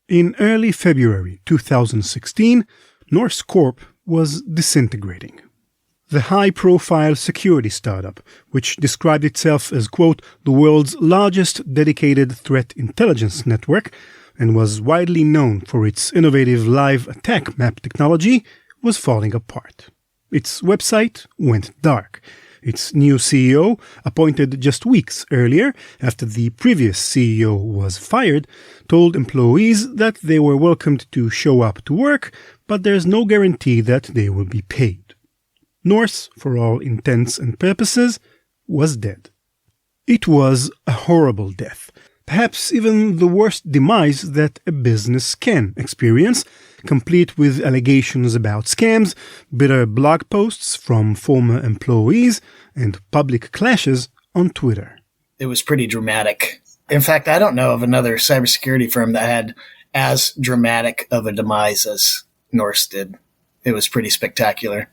In early February 2016, Norse Corp was disintegrating. The high-profile security startup, which described itself as, quote, the world's largest dedicated threat intelligence network, and was widely known for its innovative live attack map technology, was falling apart. Its website went dark. Its new CEO, appointed just weeks earlier after the previous CEO was fired, told employees that they were welcomed to show up to work, but there's no guarantee that they will be paid. Norse, for all intents and purposes, was dead. It was a horrible death, perhaps even the worst demise that a business can experience, complete with allegations about scams, bitter blog posts from former employees, and public clashes on Twitter. It was pretty dramatic. In fact, I don't know of another cybersecurity firm that had as dramatic of a demise as Norse did. It was pretty spectacular.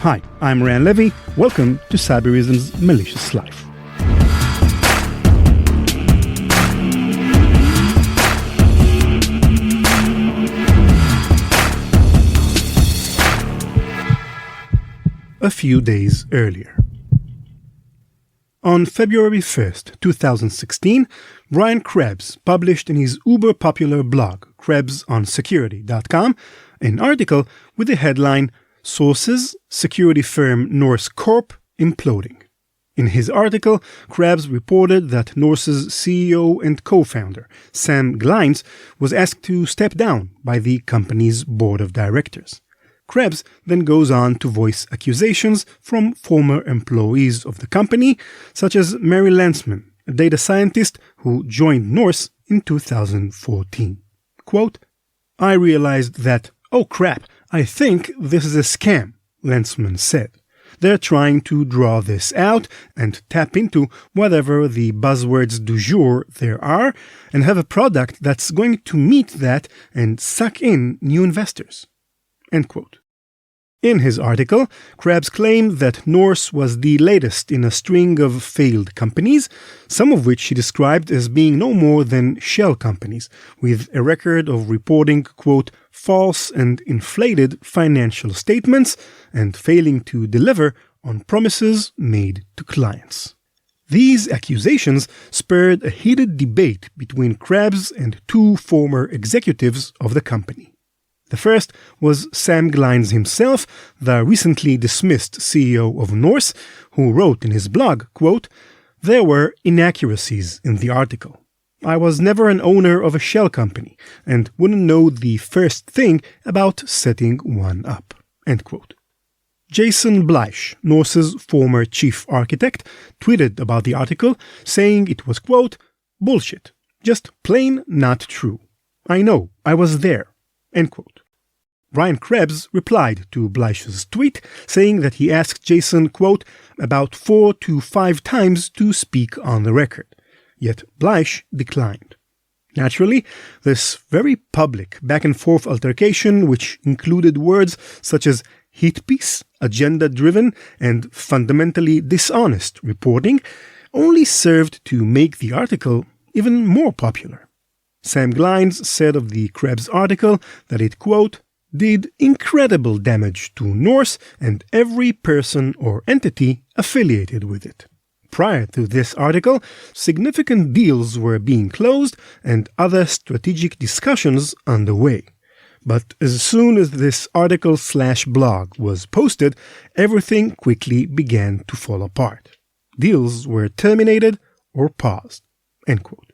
Hi, I'm Ran Levy. Welcome to Cyberism's Malicious Life. A few days earlier. On February 1st, 2016, Brian Krebs published in his uber-popular blog, KrebsOnSecurity.com, an article with the headline, Sources, Security Firm Norse Corp Imploding. In his article, Krebs reported that Norse's CEO and co-founder, Sam Glines, was asked to step down by the company's board of directors. Krebs then goes on to voice accusations from former employees of the company, such as Mary Landsman, a data scientist who joined Norse in 2014. Quote, I realized that, oh crap, I think this is a scam, Landsman said. They're trying to draw this out and tap into whatever the buzzwords du jour there are and have a product that's going to meet that and suck in new investors. End quote. In his article, Krebs claimed that Norse was the latest in a string of failed companies, some of which he described as being no more than shell companies, with a record of reporting, quote, false and inflated financial statements and failing to deliver on promises made to clients. These accusations spurred a heated debate between Krebs and two former executives of the company. The first was Sam Glines himself, the recently dismissed CEO of Norse, who wrote in his blog, quote, there were inaccuracies in the article. I was never an owner of a shell company and wouldn't know the first thing about setting one up. End quote. Jason Bleich, Norse's former chief architect, tweeted about the article, saying it was, quote, bullshit, just plain not true. I know, I was there. End quote. Brian Krebs replied to Bleich's tweet, saying that he asked Jason, quote, about 4 to 5 times to speak on the record. Yet Bleich declined. Naturally, this very public back-and-forth altercation, which included words such as hit piece, agenda-driven, and fundamentally dishonest reporting, only served to make the article even more popular. Sam Glines said of the Krebs article that it, quote, did incredible damage to Norse and every person or entity affiliated with it. Prior to this article, significant deals were being closed and other strategic discussions underway. But as soon as this article/blog was posted, everything quickly began to fall apart. Deals were terminated or paused. End quote.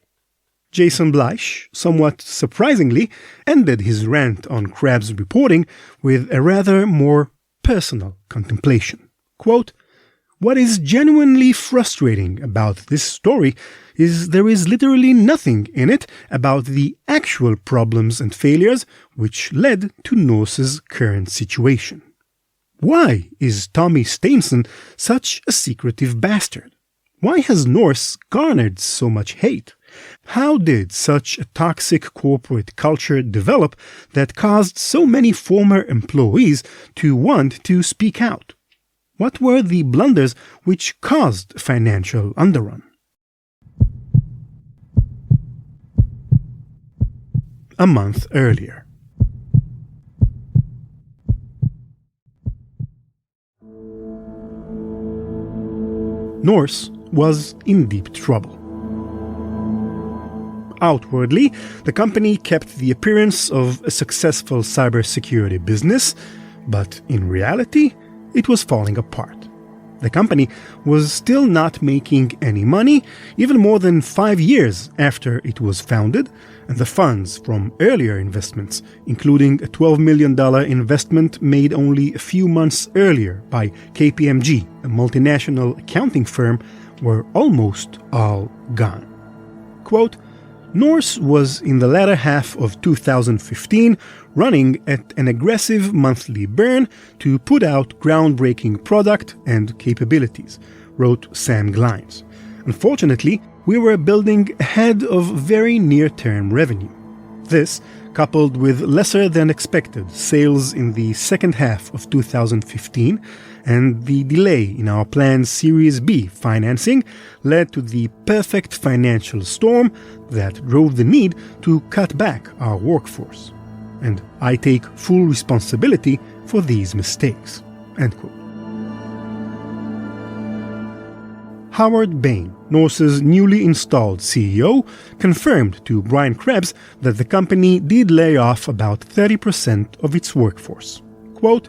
Jason Bleich, somewhat surprisingly, ended his rant on Krebs' reporting with a rather more personal contemplation. Quote, what is genuinely frustrating about this story is there is literally nothing in it about the actual problems and failures which led to Norse's current situation. Why is Tommy Steinson such a secretive bastard? Why has Norse garnered so much hate? How did such a toxic corporate culture develop that caused so many former employees to want to speak out? What were the blunders which caused financial underrun? A month earlier. Norse was in deep trouble. Outwardly, the company kept the appearance of a successful cybersecurity business, but in reality, it was falling apart. The company was still not making any money, even more than 5 years after it was founded, and the funds from earlier investments, including a $12 million investment made only a few months earlier by KPMG, a multinational accounting firm, were almost all gone. Quote, Norse was in the latter half of 2015 running at an aggressive monthly burn to put out groundbreaking product and capabilities, wrote Sam Glimes. Unfortunately, we were building ahead of very near-term revenue. This, coupled with lesser than expected sales in the second half of 2015 and the delay in our planned Series B financing, led to the perfect financial storm that drove the need to cut back our workforce. And I take full responsibility for these mistakes. End quote. Howard Bain, Norse's newly installed CEO, confirmed to Brian Krebs that the company did lay off about 30% of its workforce. Quote,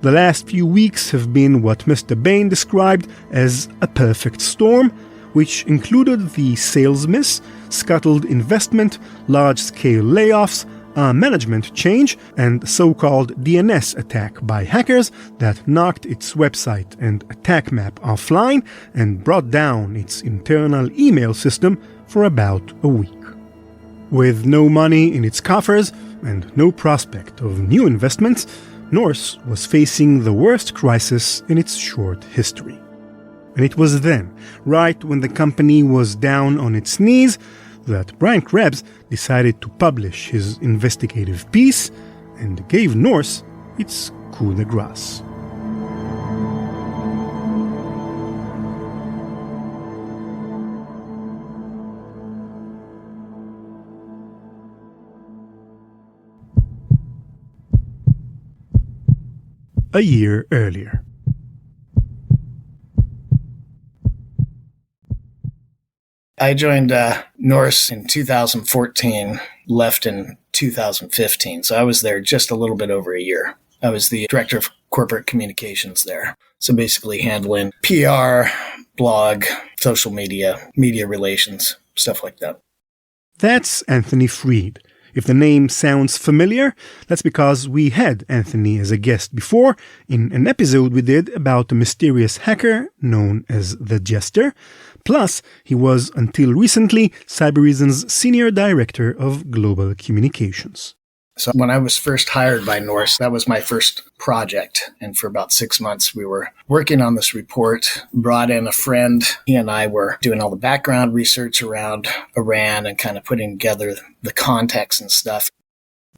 the last few weeks have been what Mr. Bain described as a perfect storm, which included the sales miss, scuttled investment, large-scale layoffs, a management change, and so-called DNS attack by hackers that knocked its website and attack map offline and brought down its internal email system for about a week. With no money in its coffers and no prospect of new investments, Norse was facing the worst crisis in its short history. And it was then, right when the company was down on its knees, that Brian Krebs decided to publish his investigative piece and gave Norse its coup de grace. A year earlier. I joined Norse in 2014, left in 2015, so I was there just a little bit over a year. I was the director of corporate communications there, so basically handling PR, blog, social media, media relations, stuff like that. That's Anthony Freed. If the name sounds familiar, that's because we had Anthony as a guest before in an episode we did about a mysterious hacker known as the Jester. Plus, he was, until recently, Cybereason's Senior Director of Global Communications. So when I was first hired by Norse, that was my first project. And for about 6 months, we were working on this report, brought in a friend. He and I were doing all the background research around Iran and kind of putting together the context and stuff.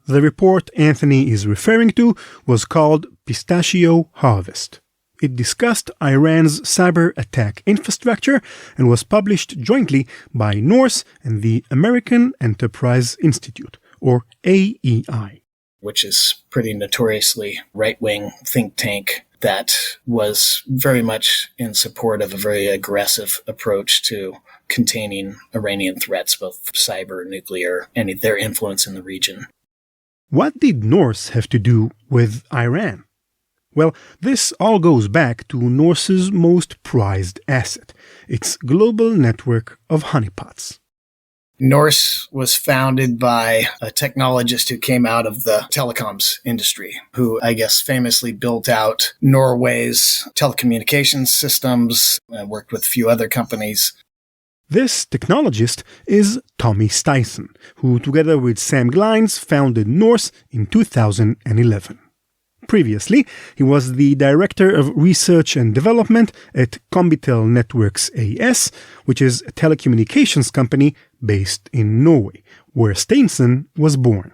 The report Anthony is referring to was called Pistachio Harvest. It discussed Iran's cyber attack infrastructure and was published jointly by Norse and the American Enterprise Institute, or AEI. Which is pretty notoriously right-wing think tank that was very much in support of a very aggressive approach to containing Iranian threats, both cyber, nuclear, and their influence in the region. What did Norse have to do with Iran? Well, this all goes back to Norse's most prized asset, its global network of honeypots. Norse was founded by a technologist who came out of the telecoms industry, who I guess famously built out Norway's telecommunications systems and worked with a few other companies. This technologist is Tommy Styson, who together with Sam Glimes founded Norse in 2011. Previously, he was the Director of Research and Development at Combitel Networks AS, which is a telecommunications company based in Norway, where Steinsen was born.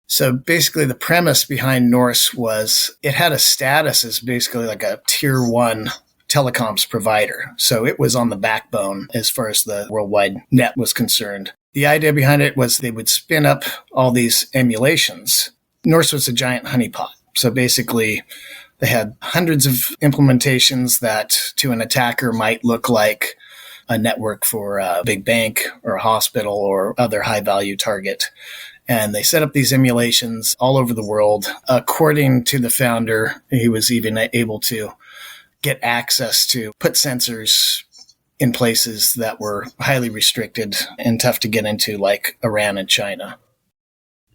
So basically the premise behind Norse was it had a status as basically like a tier 1 telecoms provider. So it was on the backbone as far as the worldwide net was concerned. The idea behind it was they would spin up all these emulations. Norse was a giant honeypot. So basically they had hundreds of implementations that to an attacker might look like a network for a big bank or a hospital or other high value target. And they set up these emulations all over the world. According to the founder, he was even able to get access to put sensors in places that were highly restricted and tough to get into, like Iran and China.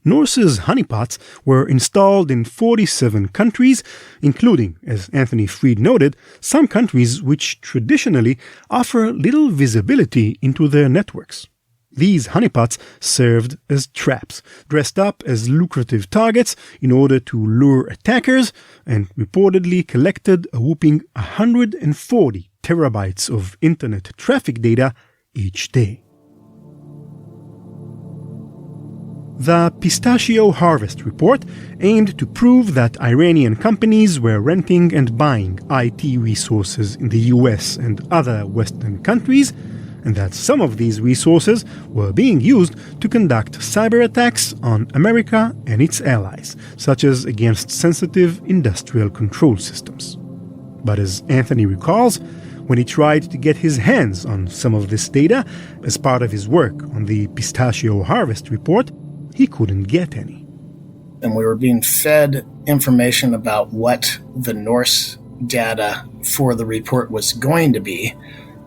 Norse's honeypots were installed in 47 countries, including, as Anthony Freed noted, some countries which traditionally offer little visibility into their networks. These honeypots served as traps, dressed up as lucrative targets in order to lure attackers, and reportedly collected a whopping 140 terabytes of internet traffic data each day. The Pistachio Harvest Report aimed to prove that Iranian companies were renting and buying IT resources in the US and other Western countries, and that some of these resources were being used to conduct cyber attacks on America and its allies, such as against sensitive industrial control systems. But as Anthony recalls, when he tried to get his hands on some of this data as part of his work on the Pistachio Harvest Report, he couldn't get any. And we were being fed information about what the Norse data for the report was going to be.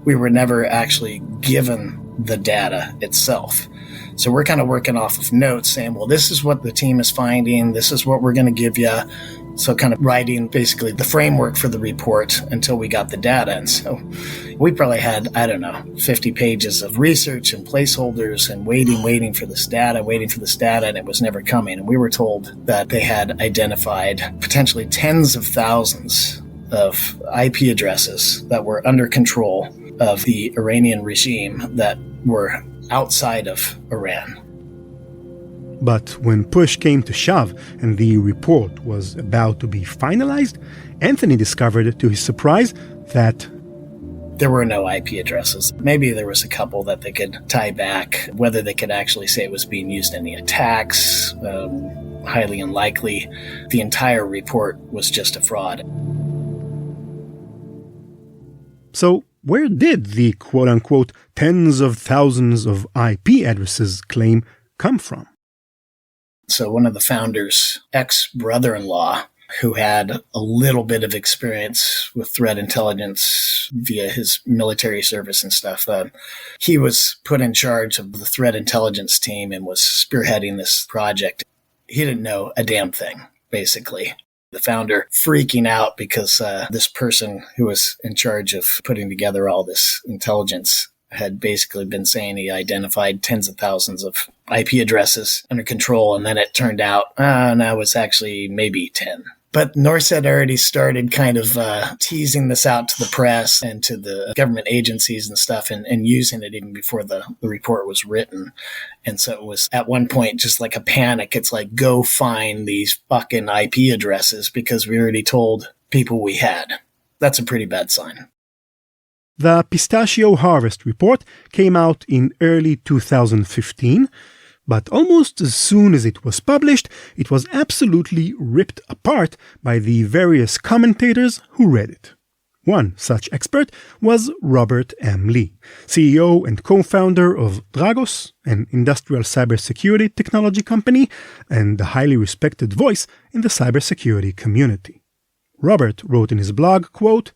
We were never actually given the data itself. So we're kind of working off of notes saying, well, this is what the team is finding. This is what we're going to give you. So kind of writing basically the framework for the report until we got the data. And so we probably had, 50 pages of research and placeholders and waiting for this data, and it was never coming. And we were told that they had identified potentially tens of thousands of IP addresses that were under control of the Iranian regime that were outside of Iran. But when push came to shove and the report was about to be finalized, Anthony discovered, to his surprise, that there were no IP addresses. Maybe there was a couple that they could tie back. Whether they could actually say it was being used in any attacks, highly unlikely. The entire report was just a fraud. So where did the quote-unquote tens of thousands of IP addresses claim come from? So one of the founders' ex-brother-in-law, who had a little bit of experience with threat intelligence via his military service and stuff, he was put in charge of the threat intelligence team and was spearheading this project. He didn't know a damn thing, basically. The founder freaking out because this person who was in charge of putting together all this intelligence had basically been saying he identified tens of thousands of IP addresses under control, and then it turned out, now it's actually maybe 10. But Norse had already started kind of teasing this out to the press and to the government agencies and stuff, and using it even before the report was written. And so it was at one point just like a panic. It's like, go find these fucking IP addresses because we already told people we had. That's a pretty bad sign. The Pistachio Harvest Report came out in early 2015, but almost as soon as it was published, it was absolutely ripped apart by the various commentators who read it. One such expert was Robert M. Lee, CEO and co-founder of Dragos, an industrial cybersecurity technology company, and a highly respected voice in the cybersecurity community. Robert wrote in his blog, quote,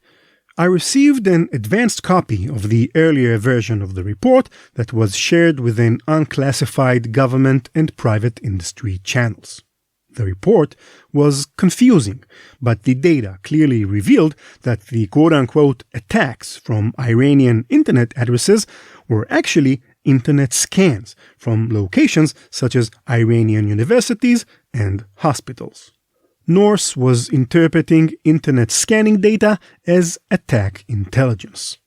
I received an advanced copy of the earlier version of the report that was shared within unclassified government and private industry channels. The report was confusing, but the data clearly revealed that the quote-unquote attacks from Iranian internet addresses were actually internet scans from locations such as Iranian universities and hospitals. Norse was interpreting internet scanning data as attack intelligence.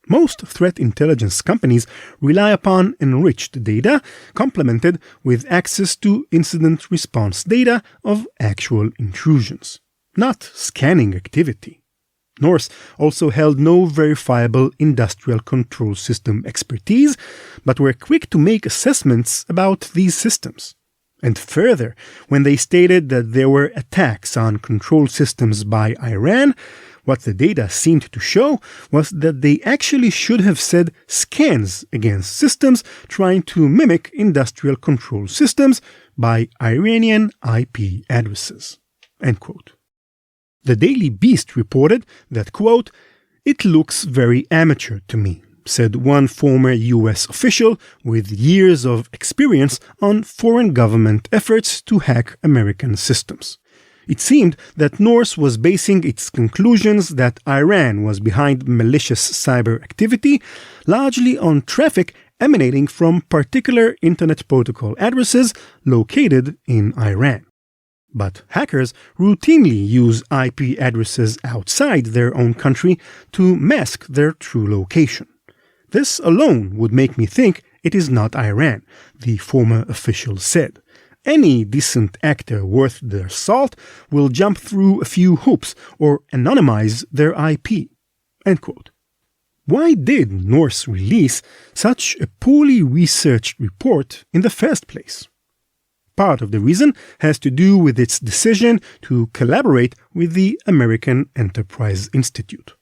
Most threat intelligence companies rely upon enriched data, complemented with access to incident response data of actual intrusions, not scanning activity. Norse also held no verifiable industrial control system expertise, but were quick to make assessments about these systems. And further, when they stated that there were attacks on control systems by Iran, what the data seemed to show was that they actually should have said scans against systems trying to mimic industrial control systems by Iranian IP addresses. End quote. The Daily Beast reported that, quote, "It looks very amateur to me," said one former U.S. official with years of experience on foreign government efforts to hack American systems. It seemed that Norse was basing its conclusions that Iran was behind malicious cyber activity largely on traffic emanating from particular Internet Protocol addresses located in Iran. But hackers routinely use IP addresses outside their own country to mask their true location. This alone would make me think it is not Iran, the former official said. Any decent actor worth their salt will jump through a few hoops or anonymize their IP. End quote. Why did Norse release such a poorly researched report in the first place? Part of the reason has to do with its decision to collaborate with the American Enterprise Institute.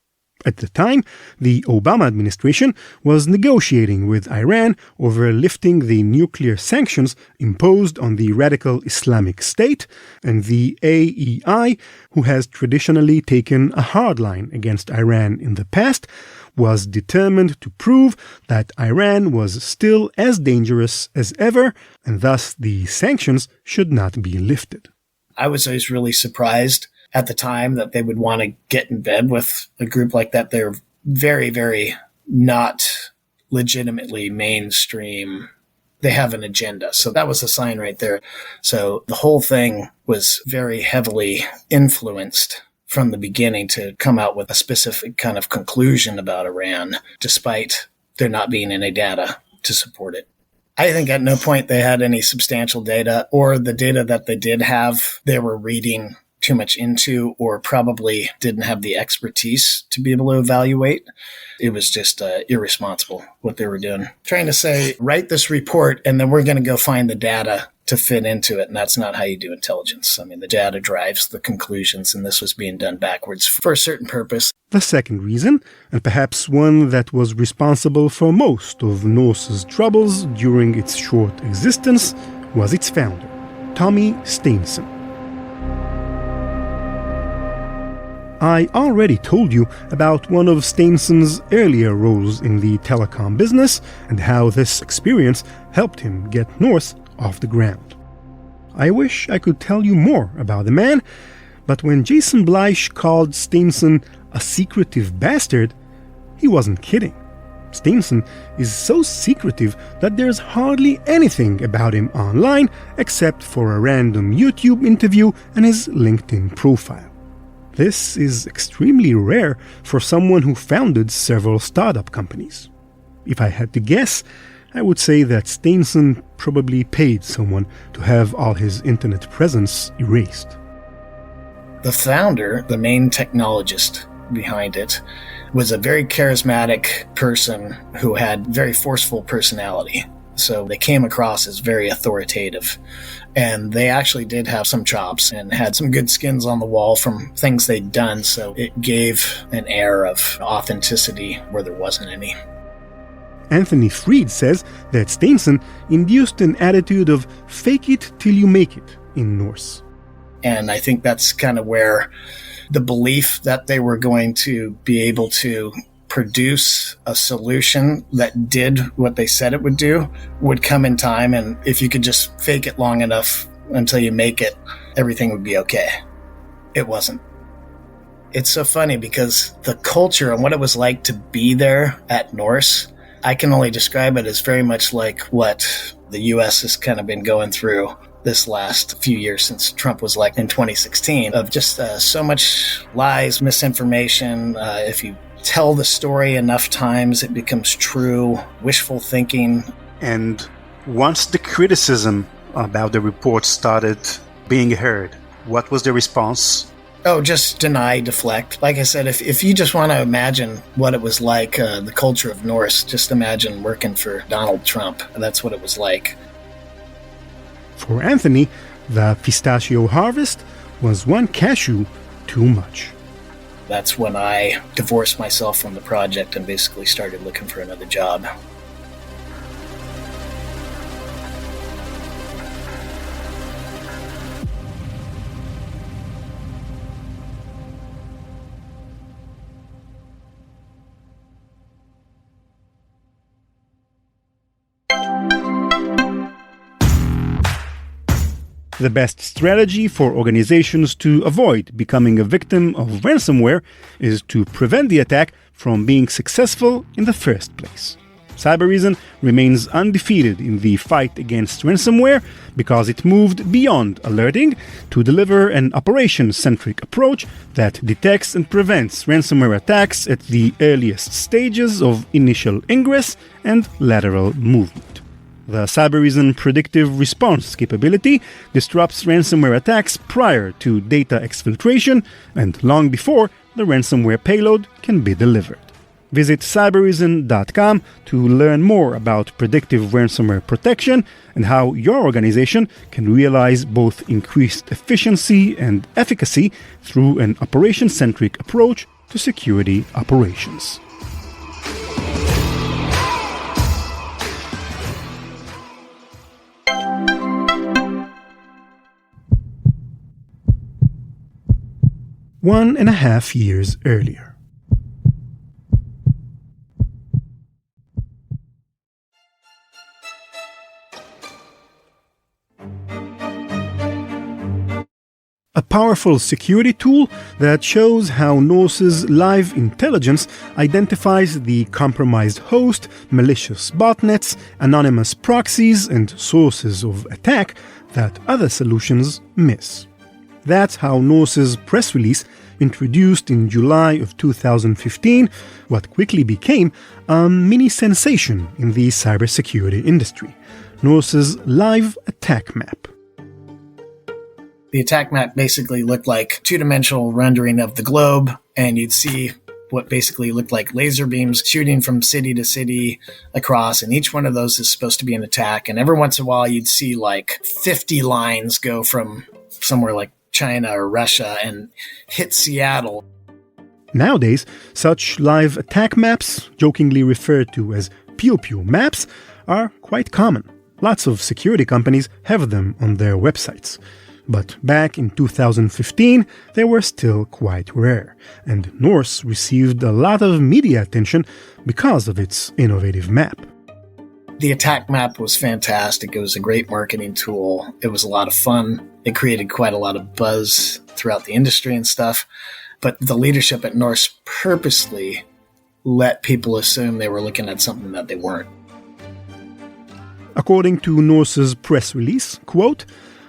At the time, the Obama administration was negotiating with Iran over lifting the nuclear sanctions imposed on the radical Islamic State, and the AEI, who has traditionally taken a hard line against Iran in the past, was determined to prove that Iran was still as dangerous as ever, and thus the sanctions should not be lifted. I was always really surprised at the time that they would want to get in bed with a group like that. They're very, very not legitimately mainstream. They have an agenda. So that was a sign right there. So the whole thing was very heavily influenced from the beginning to come out with a specific kind of conclusion about Iran, despite there not being any data to support it. I think at no point they had any substantial data, or the data that they did have, they were reading too much into, or probably didn't have the expertise to be able to evaluate. It was just irresponsible what they were doing. Trying to say, write this report and then we're going to go find the data to fit into it. And that's not how you do intelligence. I mean, the data drives the conclusions, and this was being done backwards for a certain purpose. The second reason, and perhaps one that was responsible for most of Norse's troubles during its short existence, was its founder, Tommy Steenson. I already told you about one of Steenson's earlier roles in the telecom business and how this experience helped him get Norse off the ground. I wish I could tell you more about the man, but when Jason Bleich called Steenson a secretive bastard, he wasn't kidding. Steenson is so secretive that there's hardly anything about him online except for a random YouTube interview and his LinkedIn profile. This is extremely rare for someone who founded several startup companies. If I had to guess, I would say that Steenson probably paid someone to have all his internet presence erased. The founder, the main technologist behind it, was a very charismatic person who had very forceful personality. So they came across as very authoritative. And they actually did have some chops and had some good skins on the wall from things they'd done. So it gave an air of authenticity where there wasn't any. Anthony Freed says that Steenson induced an attitude of fake it till you make it in Norse. And I think that's kind of where the belief that they were going to be able to produce a solution that did what they said it would do would come in time. And if you could just fake it long enough until you make it, everything would be okay. It wasn't. It's so funny because the culture and what it was like to be there at Norse, I can only describe it as very much like what the U.S. has kind of been going through this last few years since Trump was elected in 2016 of just so much lies, misinformation. If you tell the story enough times, it becomes true, wishful thinking. And once the criticism about the report started being heard, what was the response? Oh, just deny, deflect. Like I said, if you just want to imagine what it was like, the culture of Norse, just imagine working for Donald Trump. That's what it was like. For Anthony, the pistachio harvest was one cashew too much. That's when I divorced myself from the project and basically started looking for another job. The best strategy for organizations to avoid becoming a victim of ransomware is to prevent the attack from being successful in the first place. Cybereason remains undefeated in the fight against ransomware because it moved beyond alerting to deliver an operations-centric approach that detects and prevents ransomware attacks at the earliest stages of initial ingress and lateral movement. The Cybereason predictive response capability disrupts ransomware attacks prior to data exfiltration and long before the ransomware payload can be delivered. Visit cybereason.com to learn more about predictive ransomware protection and how your organization can realize both increased efficiency and efficacy through an operation-centric approach to security operations. One and a half years earlier. A powerful security tool that shows how Norse's live intelligence identifies the compromised host, malicious botnets, anonymous proxies, and sources of attack that other solutions miss. That's how Norse's press release introduced in July of 2015 what quickly became a mini sensation in the cybersecurity industry, Norse's live attack map. The attack map basically looked like two-dimensional rendering of the globe, and you'd see what basically looked like laser beams shooting from city to city across, and each one of those is supposed to be an attack. And every once in a while, you'd see like 50 lines go from somewhere like China or Russia and hit Seattle. Nowadays, such live attack maps, jokingly referred to as pew-pew maps, are quite common. Lots of security companies have them on their websites. But back in 2015, they were still quite rare, and Norse received a lot of media attention because of its innovative map. The attack map was fantastic. It was a great marketing tool. It was a lot of fun. It created quite a lot of buzz throughout the industry and stuff. But the leadership at Norse purposely let people assume they were looking at something that they weren't. According to Norse's press release, quote,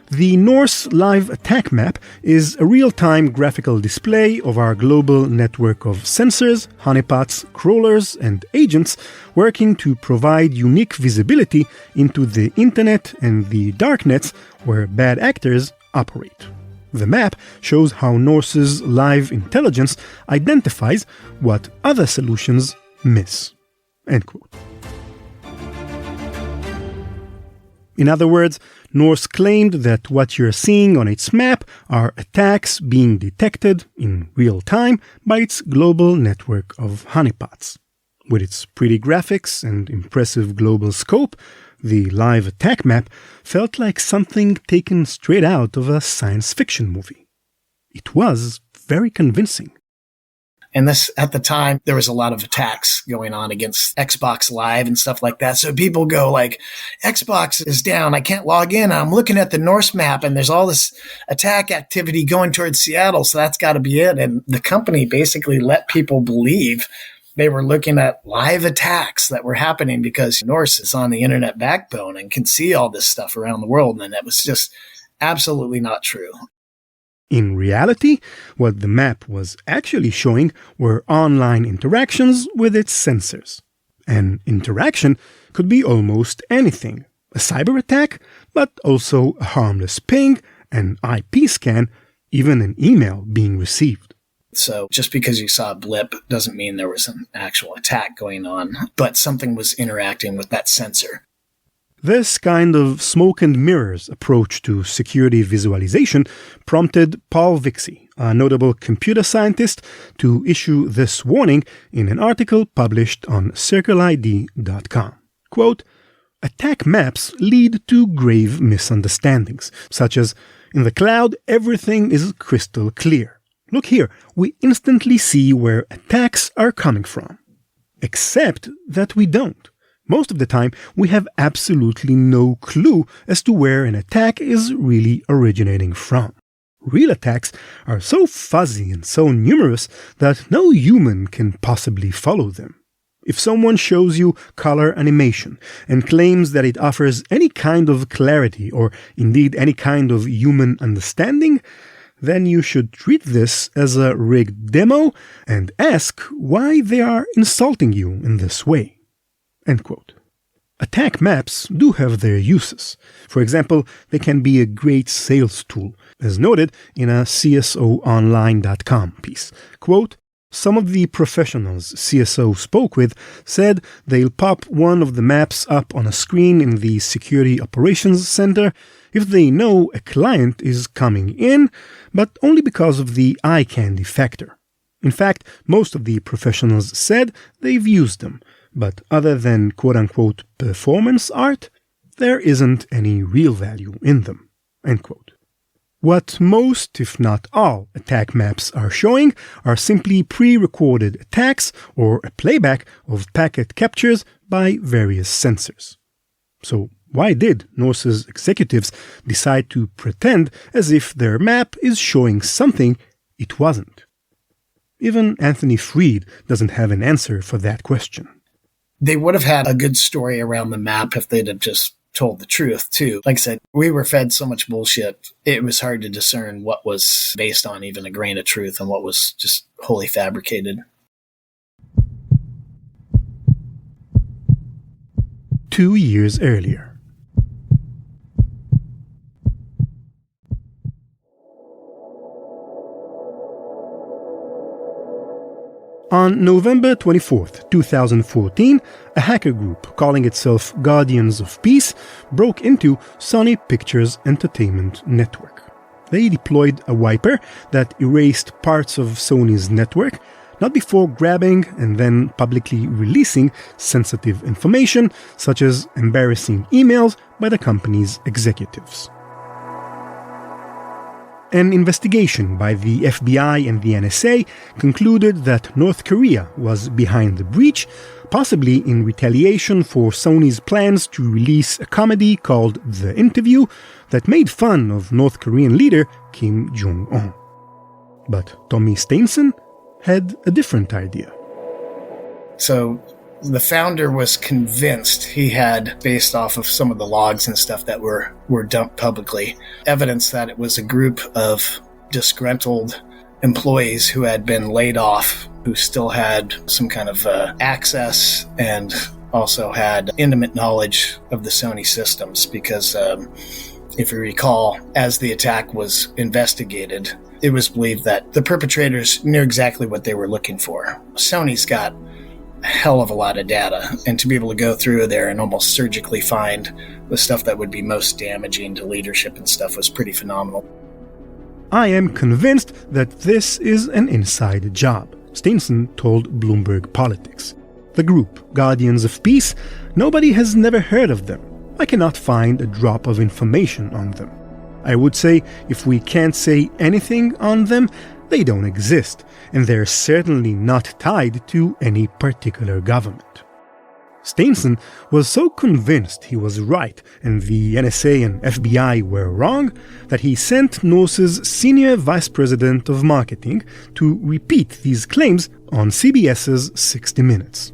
"The Norse Live Attack Map is a real-time graphical display of our global network of sensors, honeypots, crawlers, and agents working to provide unique visibility into the internet and the darknets where bad actors operate. The map shows how Norse's live intelligence identifies what other solutions miss." End quote. In other words, Norse claimed that what you're seeing on its map are attacks being detected in real time by its global network of honeypots. With its pretty graphics and impressive global scope, the live attack map felt like something taken straight out of a science fiction movie. It was very convincing. And this, at the time, there was a lot of attacks going on against Xbox Live and stuff like that. So people go like, Xbox is down. I can't log in. I'm looking at the Norse map and there's all this attack activity going towards Seattle. So that's got to be it. And the company basically let people believe They were looking at live attacks that were happening because Norse is on the internet backbone and can see all this stuff around the world. And it was just absolutely not true. In reality, what the map was actually showing were online interactions with its sensors. An interaction could be almost anything. A cyber attack, but also a harmless ping, an IP scan, even an email being received. So just because you saw a blip doesn't mean there was an actual attack going on, but something was interacting with that sensor. This kind of smoke and mirrors approach to security visualization prompted Paul Vixie, a notable computer scientist, to issue this warning in an article published on CircleID.com. Quote, "Attack maps lead to grave misunderstandings, such as, in the cloud, everything is crystal clear. Look here, we instantly see where attacks are coming from. Except that we don't. Most of the time, we have absolutely no clue as to where an attack is really originating from. Real attacks are so fuzzy and so numerous that no human can possibly follow them. If someone shows you color animation and claims that it offers any kind of clarity or indeed any kind of human understanding, then you should treat this as a rigged demo and ask why they are insulting you in this way." End quote. Attack maps do have their uses. For example, they can be a great sales tool, as noted in a CSOonline.com piece. Quote, "Some of the professionals CSO spoke with said they'll pop one of the maps up on a screen in the Security Operations Center if they know a client is coming in, but only because of the eye candy factor. In fact, most of the professionals said they've used them, but other than quote-unquote performance art, there isn't any real value in them." End quote. What most, if not all, attack maps are showing are simply pre-recorded attacks or a playback of packet captures by various sensors. So why did Norse's executives decide to pretend as if their map is showing something it wasn't? Even Anthony Freed doesn't have an answer for that question. They would have had a good story around the map if they'd have just told the truth, too. Like I said, we were fed so much bullshit, it was hard to discern what was based on even a grain of truth and what was just wholly fabricated. 2 years earlier. On November 24th, 2014, a hacker group calling itself Guardians of Peace broke into Sony Pictures Entertainment Network. They deployed a wiper that erased parts of Sony's network, not before grabbing and then publicly releasing sensitive information, such as embarrassing emails by the company's executives. An investigation by the FBI and the NSA concluded that North Korea was behind the breach, possibly in retaliation for Sony's plans to release a comedy called The Interview that made fun of North Korean leader Kim Jong-un. But Tommy Steinson had a different idea. So the founder was convinced he had, based off of some of the logs and stuff that were dumped publicly, evidence that it was a group of disgruntled employees who had been laid off, who still had some kind of access and also had intimate knowledge of the Sony systems because, if you recall, as the attack was investigated, it was believed that the perpetrators knew exactly what they were looking for. Sony's got a hell of a lot of data, and to be able to go through there and almost surgically find the stuff that would be most damaging to leadership and stuff was pretty phenomenal. "I am convinced that this is an inside job," Steinson told Bloomberg Politics. "The group, Guardians of Peace, nobody has never heard of them. I cannot find a drop of information on them. I would say if we can't say anything on them, they don't exist, and they're certainly not tied to any particular government." Steenson was so convinced he was right and the NSA and FBI were wrong that he sent Norse's senior vice president of marketing to repeat these claims on CBS's 60 Minutes.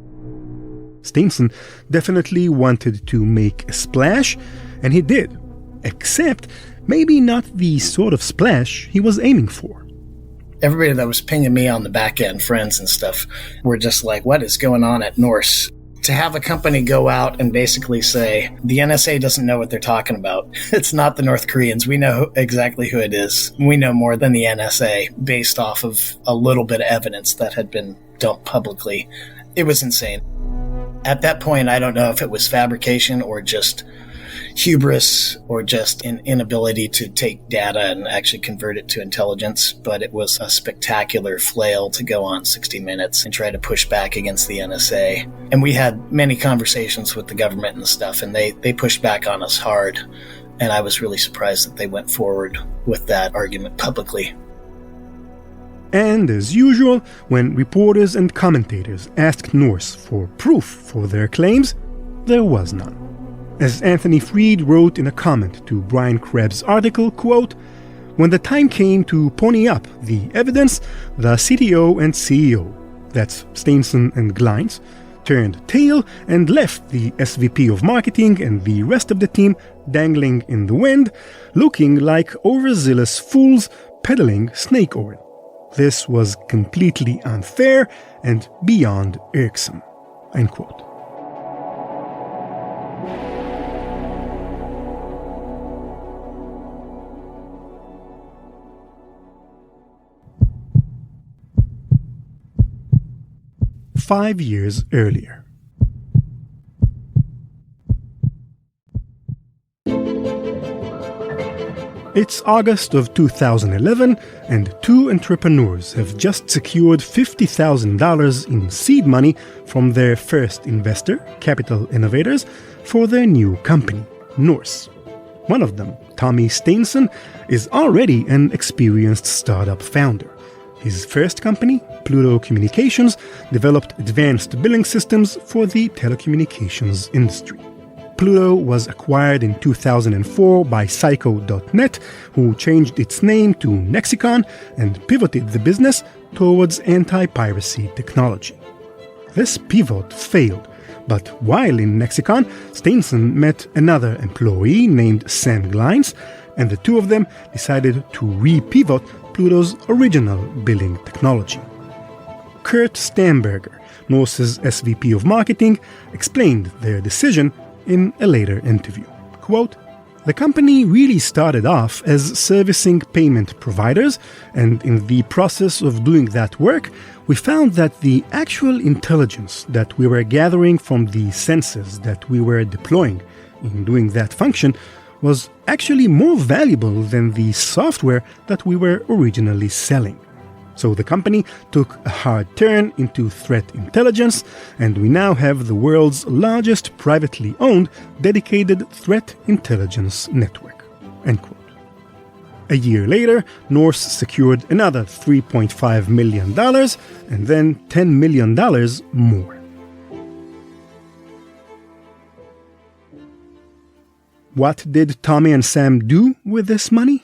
Steenson definitely wanted to make a splash, and he did, except maybe not the sort of splash he was aiming for. Everybody that was pinging me on the back end, friends and stuff, were just like, what is going on at Norse? To have a company go out and basically say, the NSA doesn't know what they're talking about. It's not the North Koreans. We know exactly who it is. We know more than the NSA based off of a little bit of evidence that had been dumped publicly. It was insane. At that point, I don't know if it was fabrication or just hubris or just an inability to take data and actually convert it to intelligence, but it was a spectacular flail to go on 60 Minutes and try to push back against the NSA. And we had many conversations with the government and stuff, and they pushed back on us hard. And I was really surprised that they went forward with that argument publicly. And as usual, when reporters and commentators asked Norse for proof for their claims, there was none. As Anthony Freed wrote in a comment to Brian Krebs' article, quote, "When the time came to pony up the evidence, the CTO and CEO, that's Steenson and Glines, turned tail and left the SVP of marketing and the rest of the team dangling in the wind, looking like overzealous fools peddling snake oil. This was completely unfair and beyond irksome." End quote. Five years earlier. It's August of 2011, and two entrepreneurs have just secured $50,000 in seed money from their first investor, Capital Innovators, for their new company, Norse. One of them, Tommy Steenson, is already an experienced startup founder. His first company, Pluto Communications, developed advanced billing systems for the telecommunications industry. Pluto was acquired in 2004 by Psycho.net, who changed its name to Nexicon and pivoted the business towards anti-piracy technology. This pivot failed, but while in Nexicon, Steenson met another employee named Sam Glines, and the two of them decided to re-pivot Pluto's original billing technology. Kurt Stamberger, Norse's SVP of marketing, explained their decision in a later interview. Quote, "The company really started off as servicing payment providers, and in the process of doing that work, we found that the actual intelligence that we were gathering from the sensors that we were deploying in doing that function was actually more valuable than the software that we were originally selling. So the company took a hard turn into threat intelligence, and we now have the world's largest privately owned dedicated threat intelligence network." End quote. A year later, Norse secured another $3.5 million and then $10 million more. What did Tommy and Sam do with this money?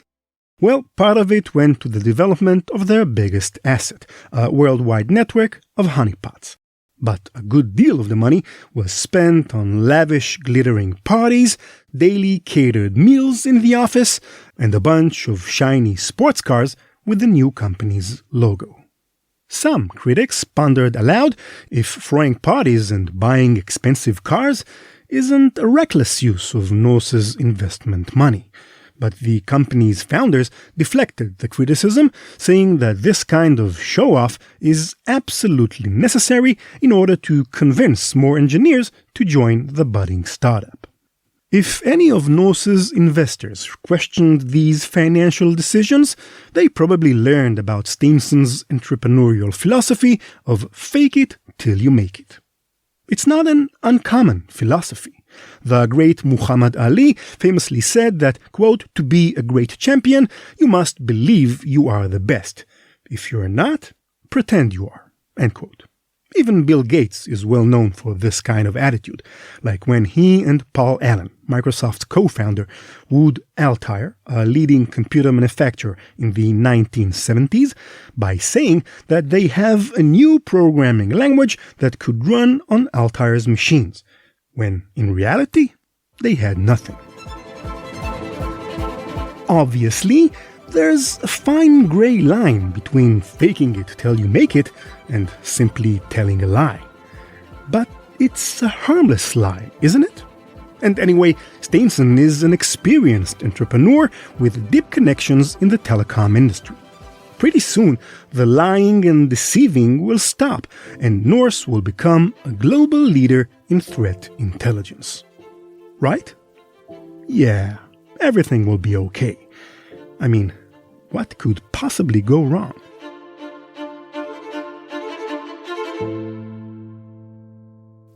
Well, part of it went to the development of their biggest asset, a worldwide network of honeypots. But a good deal of the money was spent on lavish, glittering parties, daily catered meals in the office, and a bunch of shiny sports cars with the new company's logo. Some critics pondered aloud if throwing parties and buying expensive cars isn't a reckless use of Norse's investment money. But the company's founders deflected the criticism, saying that this kind of show-off is absolutely necessary in order to convince more engineers to join the budding startup. If any of Norse's investors questioned these financial decisions, they probably learned about Steenson's entrepreneurial philosophy of fake it till you make it. It's not an uncommon philosophy. The great Muhammad Ali famously said that, quote, "To be a great champion, you must believe you are the best. If you're not, pretend you are," end quote. Even Bill Gates is well known for this kind of attitude, like when he and Paul Allen, Microsoft's co-founder, wooed Altair, a leading computer manufacturer in the 1970s, by saying that they have a new programming language that could run on Altair's machines, when in reality, they had nothing. Obviously, there's a fine gray line between faking it till you make it and simply telling a lie. But it's a harmless lie, isn't it? And anyway, Steenson is an experienced entrepreneur with deep connections in the telecom industry. Pretty soon, the lying and deceiving will stop, and Norse will become a global leader in threat intelligence. Right? Yeah, everything will be okay. I mean, what could possibly go wrong?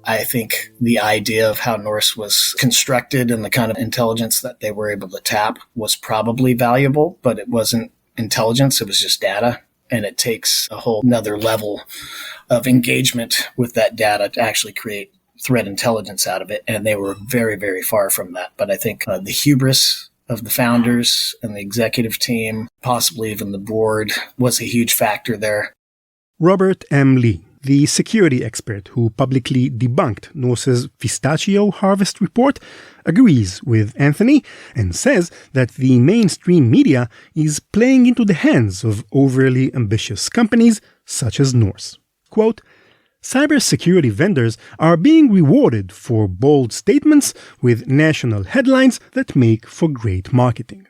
I think the idea of how Norse was constructed and the kind of intelligence that they were able to tap was probably valuable, but it wasn't intelligence, it was just data. And it takes a whole nother level of engagement with that data to actually create threat intelligence out of it. And they were very, very far from that. But I think the hubris of the founders and the executive team, possibly even the board, was a huge factor there. Robert M. Lee, the security expert who publicly debunked Norse's pistachio harvest report, agrees with Anthony and says that the mainstream media is playing into the hands of overly ambitious companies such as Norse. Quote, cybersecurity vendors are being rewarded for bold statements with national headlines that make for great marketing.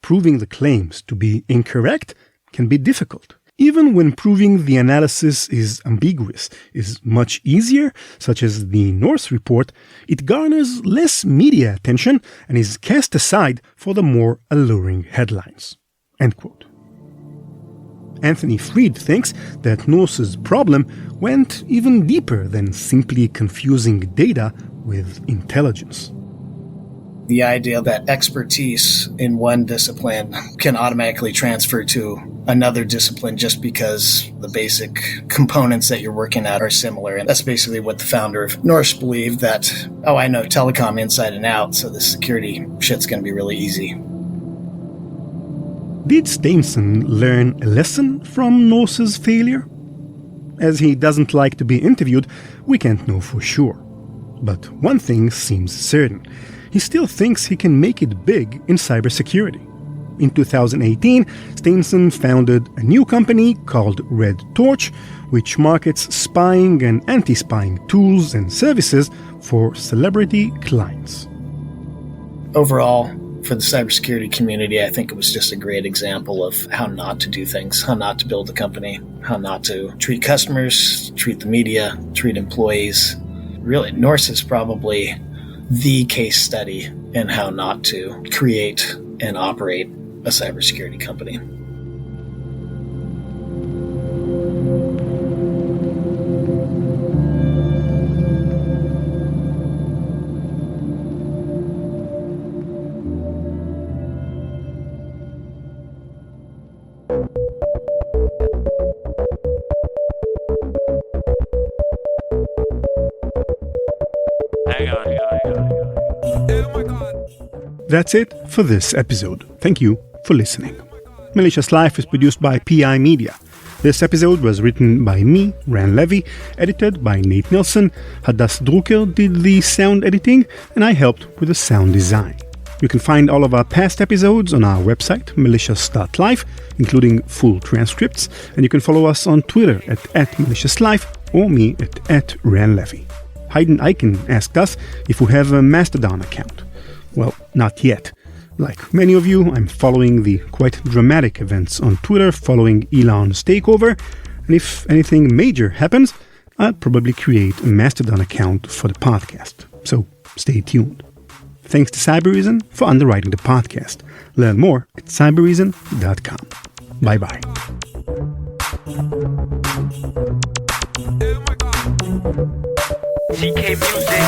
Proving the claims to be incorrect can be difficult. Even when proving the analysis is ambiguous is much easier, such as the Norse report, it garners less media attention and is cast aside for the more alluring headlines. End quote. Anthony Fried thinks that Norse's problem went even deeper than simply confusing data with intelligence. The idea that expertise in one discipline can automatically transfer to another discipline just because the basic components that you're working at are similar. And that's basically what the founder of Norse believed, that, oh, I know telecom inside and out, so the security shit's going to be really easy. Did Steenson learn a lesson from Norse's failure? As he doesn't like to be interviewed, we can't know for sure. But one thing seems certain. He still thinks he can make it big in cybersecurity. In 2018, Steenson founded a new company called Red Torch, which markets spying and anti-spying tools and services for celebrity clients. Overall, for the cybersecurity community, I think it was just a great example of how not to do things, how not to build a company, how not to treat customers, treat the media, treat employees. Really, Norse is probably the case study in how not to create and operate a cybersecurity company. That's it for this episode. Thank you for listening. Malicious Life is produced by PI Media. This episode was written by me, Ran Levy, edited by Nate Nilsson. Hadass Drucker did the sound editing, and I helped with the sound design. You can find all of our past episodes on our website, malicious.life, including full transcripts, and you can follow us on Twitter at @maliciouslife or me at @ranlevy. Hayden Eichen asked us if we have a Mastodon account. Well, not yet. Like many of you, I'm following the quite dramatic events on Twitter following Elon's takeover, and if anything major happens, I'll probably create a Mastodon account for the podcast. So stay tuned. Thanks to Cybereason for underwriting the podcast. Learn more at cybereason.com. Bye-bye. CK Music.